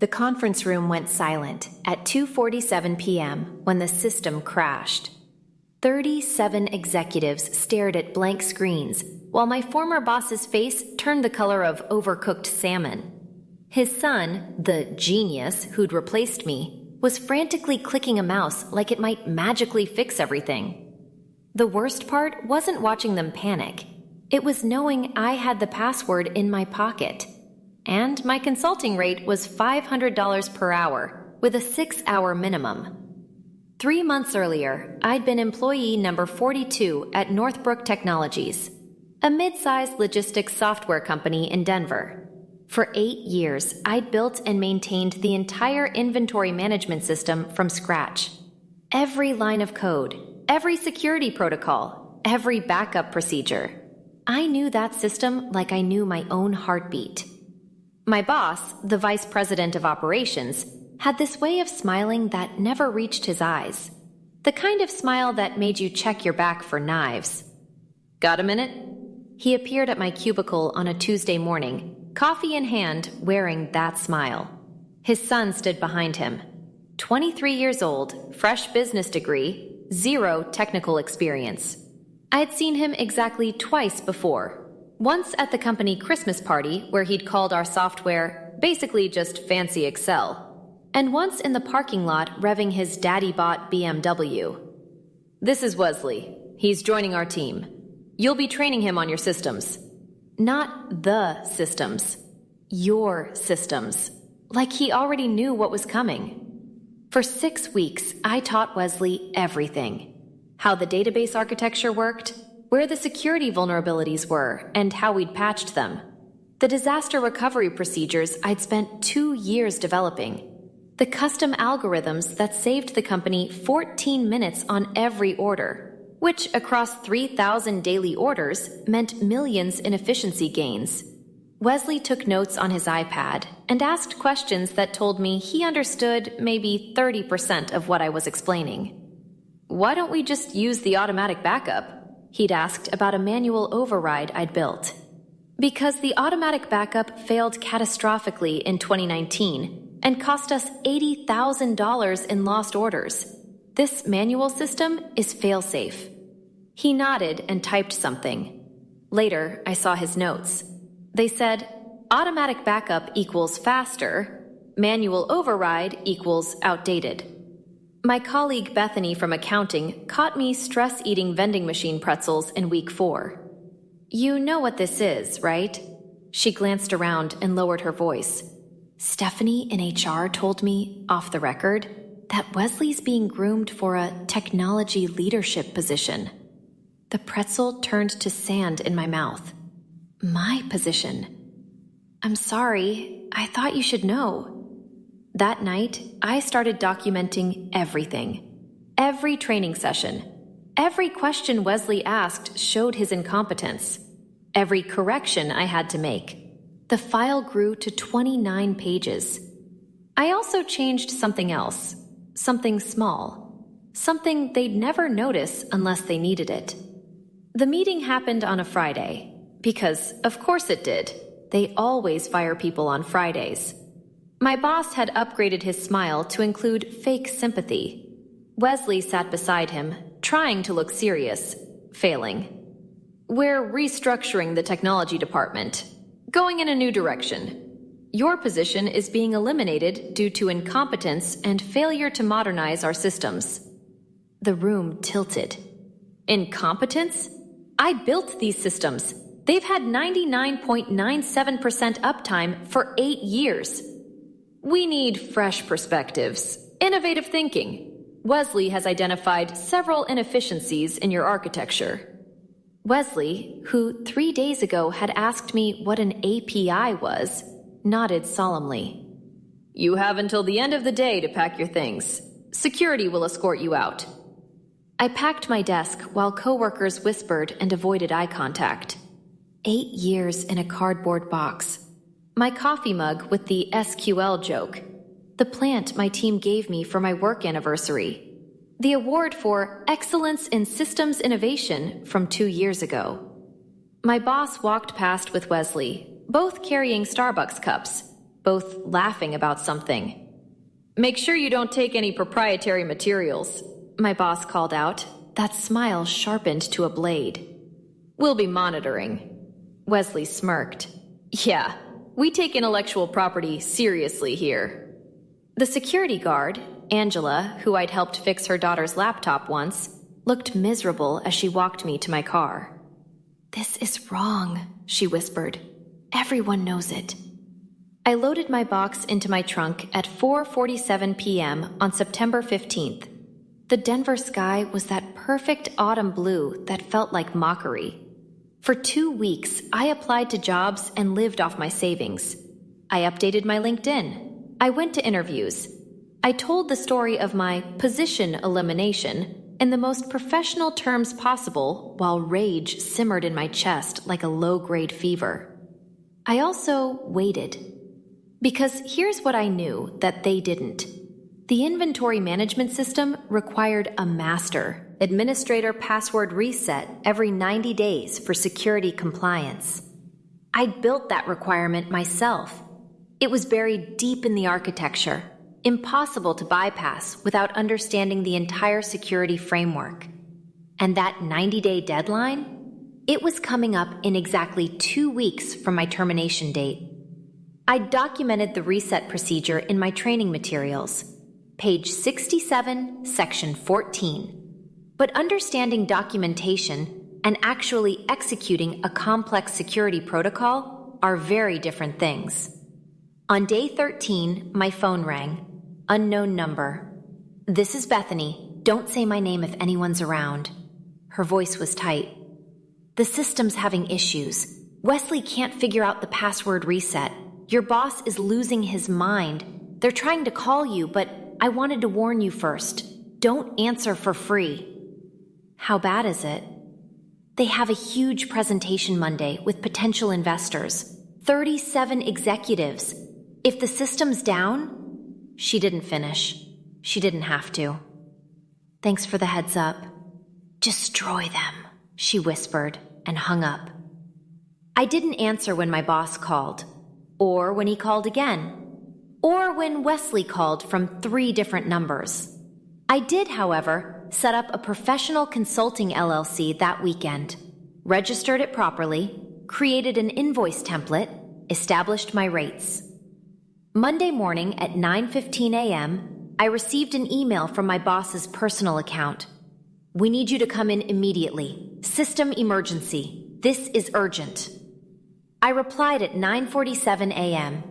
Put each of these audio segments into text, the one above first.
The conference room went silent at 2:47 p.m. when the system crashed. 37 executives stared at blank screens, while my former boss's face turned the color of overcooked salmon. His son, the genius who'd replaced me, was frantically clicking a mouse like it might magically fix everything. The worst part wasn't watching them panic. It was knowing I had the password in my pocket. And my consulting rate was $500 per hour, with a 6-hour minimum. 3 months earlier, I'd been employee number 42 at Northbrook Technologies, a mid-sized logistics software company in Denver. For 8 years, I'd built and maintained the entire inventory management system from scratch. Every line of code, every security protocol, every backup procedure. I knew that system like I knew my own heartbeat. My boss, the vice president of operations, had this way of smiling that never reached his eyes. The kind of smile that made you check your back for knives. Got a minute? He appeared at my cubicle on a Tuesday morning, coffee in hand, wearing that smile. His son stood behind him. 23 years old, fresh business degree, 0 technical experience. I'd seen him exactly twice before. Once at the company Christmas party, where he'd called our software basically just fancy Excel, and once in the parking lot revving his daddy-bought BMW. This is Wesley. He's joining our team. You'll be training him on your systems. Not the systems. Your systems. Like he already knew what was coming. For 6 weeks, I taught Wesley everything. How the database architecture worked, where the security vulnerabilities were, and how we'd patched them. The disaster recovery procedures I'd spent 2 years developing. The custom algorithms that saved the company 14 minutes on every order, which across 3,000 daily orders meant millions in efficiency gains. Wesley took notes on his iPad and asked questions that told me he understood maybe 30% of what I was explaining. Why don't we just use the automatic backup? He'd asked about a manual override I'd built. Because the automatic backup failed catastrophically in 2019 and cost us $80,000 in lost orders. This manual system is fail-safe. He nodded and typed something. Later, I saw his notes. They said, automatic backup equals faster, manual override equals outdated. My colleague Bethany from accounting caught me stress-eating vending machine pretzels in week 4. You know what this is, right? She glanced around and lowered her voice. Stephanie in HR told me, off the record, that Wesley's being groomed for a technology leadership position. The pretzel turned to sand in my mouth. My position. I'm sorry, I thought you should know. That night, I started documenting everything. Every training session. Every question Wesley asked showed his incompetence. Every correction I had to make. The file grew to 29 pages. I also changed something else. Something small. Something they'd never notice unless they needed it. The meeting happened on a Friday. Because, of course it did. They always fire people on Fridays. My boss had upgraded his smile to include fake sympathy. Wesley sat beside him, trying to look serious, failing. We're restructuring the technology department, going in a new direction. Your position is being eliminated due to incompetence and failure to modernize our systems. The room tilted. Incompetence? I built these systems. They've had 99.97% uptime for 8 years. We need fresh perspectives, innovative thinking. Wesley has identified several inefficiencies in your architecture. Wesley, who 3 days ago had asked me what an API was, nodded solemnly. You have until the end of the day to pack your things. Security will escort you out. I packed my desk while coworkers whispered and avoided eye contact. 8 years in a cardboard box. My coffee mug with the SQL joke. The plant my team gave me for my work anniversary. The award for Excellence in Systems Innovation from 2 years ago. My boss walked past with Wesley, both carrying Starbucks cups. both laughing about something. "Make sure you don't take any proprietary materials," my boss called out, that smile sharpened to a blade. "We'll be monitoring." Wesley smirked. "Yeah, we take intellectual property seriously here." The security guard, Angela, who I'd helped fix her daughter's laptop once, looked miserable as she walked me to my car. "This is wrong," she whispered. "Everyone knows it." I loaded my box into my trunk at 4:47 p.m. on September 15th. The Denver sky was that perfect autumn blue that felt like mockery. For 2 weeks, I applied to jobs and lived off my savings. I updated my LinkedIn. I went to interviews. I told the story of my position elimination in the most professional terms possible while rage simmered in my chest like a low-grade fever. I also waited. Because here's what I knew that they didn't. The inventory management system required a master administrator password reset every 90 days for security compliance. I'd built that requirement myself. It was buried deep in the architecture, impossible to bypass without understanding the entire security framework. And that 90-day deadline? It was coming up in exactly 2 weeks from my termination date. I documented the reset procedure in my training materials, page 67, section 14. But understanding documentation and actually executing a complex security protocol are very different things. On day 13, my phone rang. Unknown number. "This is Bethany. Don't say my name if anyone's around." Her voice was tight. "The system's having issues. Wesley can't figure out the password reset. Your boss is losing his mind. They're trying to call you, but I wanted to warn you first. Don't answer for free." "How bad is it?" "They have a huge presentation Monday with potential investors. 37 executives. If the system's down..." She didn't finish. She didn't have to. "Thanks for the heads up." "Destroy them," she whispered and hung up. I didn't answer when my boss called, or when he called again, or when Wesley called from 3 different numbers. I did, however, set up a professional consulting LLC that weekend, registered it properly, created an invoice template, established my rates. Monday morning at 9:15 a.m., I received an email from my boss's personal account. "We need you to come in immediately. System emergency. This is urgent." I replied at 9:47 a.m.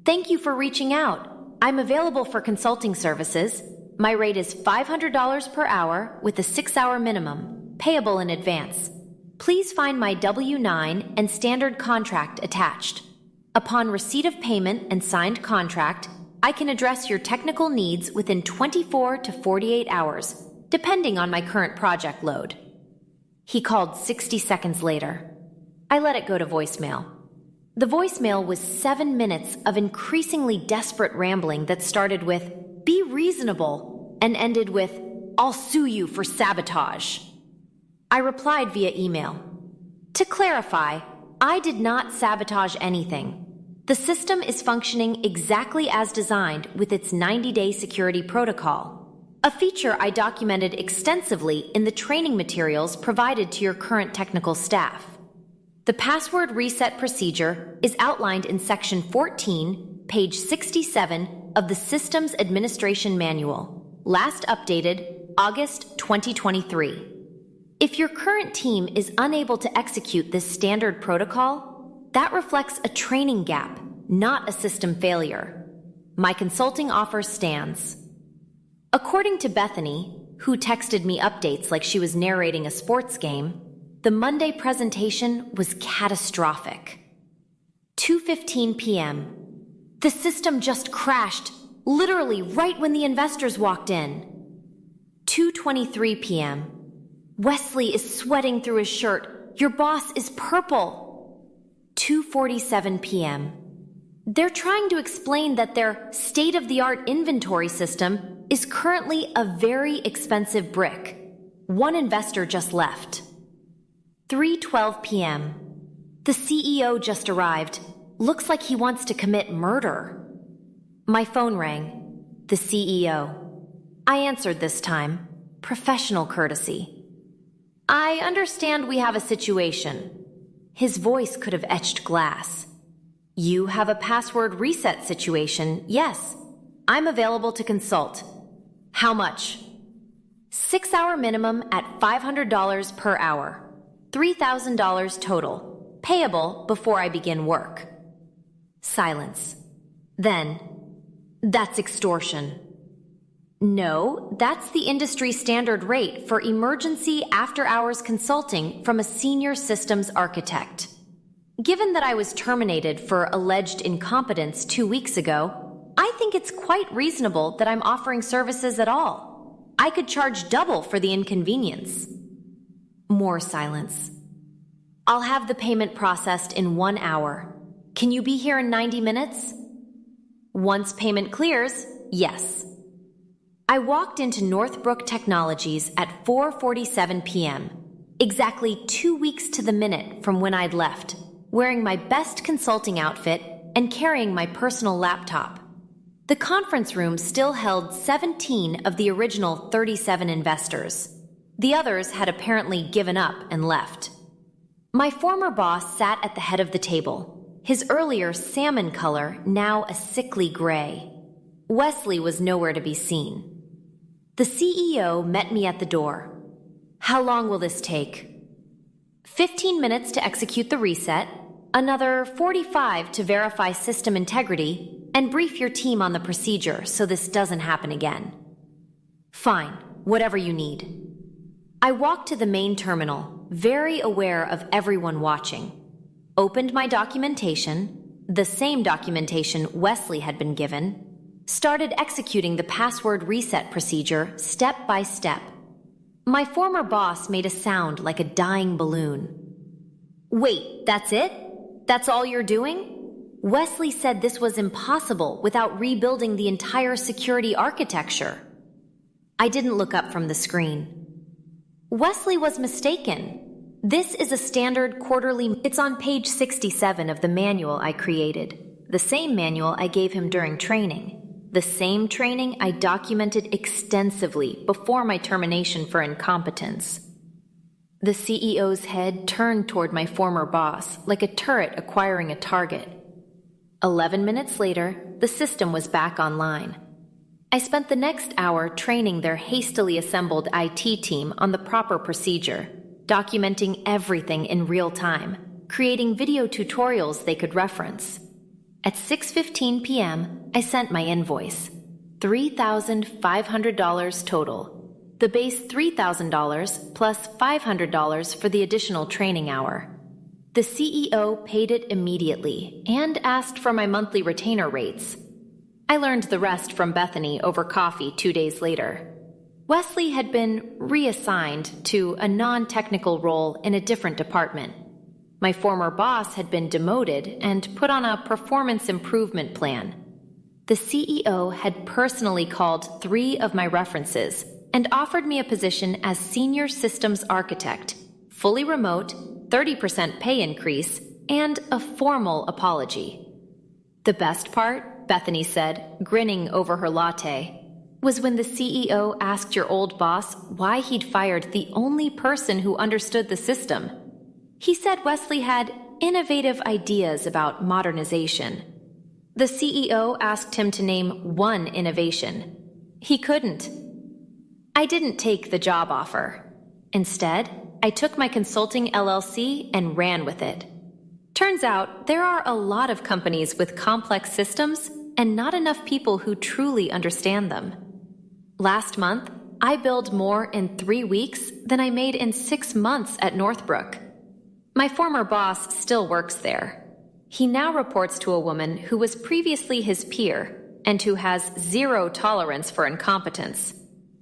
"Thank you for reaching out. I'm available for consulting services. My rate is $500 per hour with a 6-hour minimum, payable in advance. Please find my W-9 and standard contract attached. Upon receipt of payment and signed contract, I can address your technical needs within 24 to 48 hours, depending on my current project load." He called 60 seconds later. I let it go to voicemail. The voicemail was 7 minutes of increasingly desperate rambling that started with, "Be reasonable," and ended with, "I'll sue you for sabotage." I replied via email. To clarify, I did not sabotage anything. The system is functioning exactly as designed with its 90-day security protocol, a feature I documented extensively in the training materials provided to your current technical staff. The password reset procedure is outlined in section 14, page 67 of the Systems Administration Manual, last updated August 2023. If your current team is unable to execute this standard protocol, that reflects a training gap, not a system failure. My consulting offer stands. According to Bethany, who texted me updates like she was narrating a sports game, the Monday presentation was catastrophic. 2:15 p.m. The system just crashed, literally right when the investors walked in. 2:23 p.m. Wesley is sweating through his shirt. Your boss is purple. 2:47 p.m. They're trying to explain that their state-of-the-art inventory system is currently a very expensive brick. One investor just left. 3:12 p.m. The CEO just arrived. Looks like he wants to commit murder. My phone rang. The CEO. I answered this time. Professional courtesy. I understand we have a situation. His voice could have etched glass. You have a password reset situation, yes. I'm available to consult. How much? 6-hour minimum at $500 per hour. $3,000 total. Payable before I begin work. Silence. Then, that's extortion. No, that's the industry standard rate for emergency after-hours consulting from a senior systems architect. Given that I was terminated for alleged incompetence 2 weeks ago, I think it's quite reasonable that I'm offering services at all. I could charge double for the inconvenience. More silence. I'll have the payment processed in 1 hour. Can you be here in 90 minutes? Once payment clears, yes. I walked into Northbrook Technologies at 4:47 p.m., exactly 2 weeks to the minute from when I'd left, wearing my best consulting outfit and carrying my personal laptop. The conference room still held 17 of the original 37 investors. The others had apparently given up and left. My former boss sat at the head of the table, his earlier salmon color now a sickly gray. Wesley was nowhere to be seen. The CEO met me at the door. How long will this take? 15 minutes to execute the reset, another 45 to verify system integrity, and brief your team on the procedure so this doesn't happen again. Fine, whatever you need. I walked to the main terminal, very aware of everyone watching. Opened my documentation, the same documentation Wesley had been given, started executing the password reset procedure step by step. My former boss made a sound like a dying balloon. Wait, that's it? That's all you're doing? Wesley said this was impossible without rebuilding the entire security architecture. I didn't look up from the screen. Wesley was mistaken. This is a standard quarterly. It's on page 67 of the manual I created. The same manual I gave him during training. The same training I documented extensively before my termination for incompetence. The CEO's head turned toward my former boss like a turret acquiring a target. 11 minutes later, the system was back online. I spent the next hour training their hastily assembled IT team on the proper procedure, documenting everything in real time, creating video tutorials they could reference. At 6:15 p.m., I sent my invoice. $3,500 total. The base $3,000 plus $500 for the additional training hour. The CEO paid it immediately and asked for my monthly retainer rates. I learned the rest from Bethany over coffee 2 days later. Wesley had been reassigned to a non-technical role in a different department. My former boss had been demoted and put on a performance improvement plan. The CEO had personally called 3 of my references and offered me a position as senior systems architect, fully remote, 30% pay increase, and a formal apology. The best part, Bethany said, grinning over her latte, was when the CEO asked your old boss why he'd fired the only person who understood the system. He said Wesley had innovative ideas about modernization. The CEO asked him to name one innovation. He couldn't. I didn't take the job offer. Instead, I took my consulting LLC and ran with it. Turns out there are a lot of companies with complex systems and not enough people who truly understand them. Last month, I billed more in 3 weeks than I made in 6 months at Northbrook. My former boss still works there. He now reports to a woman who was previously his peer and who has 0 tolerance for incompetence.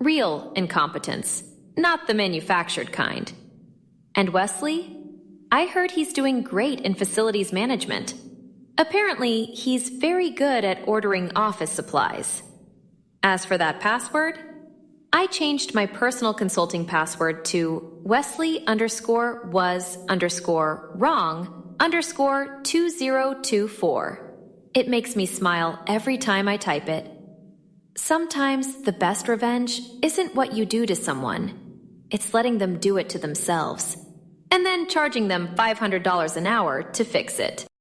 Real incompetence, not the manufactured kind. And Wesley? I heard he's doing great in facilities management. Apparently, he's very good at ordering office supplies. As for that password, I changed my personal consulting password to Wesley_was_wrong _2024. It makes me smile every time I type it. Sometimes the best revenge isn't what you do to someone. It's letting them do it to themselves, and then charging them $500 an hour to fix it.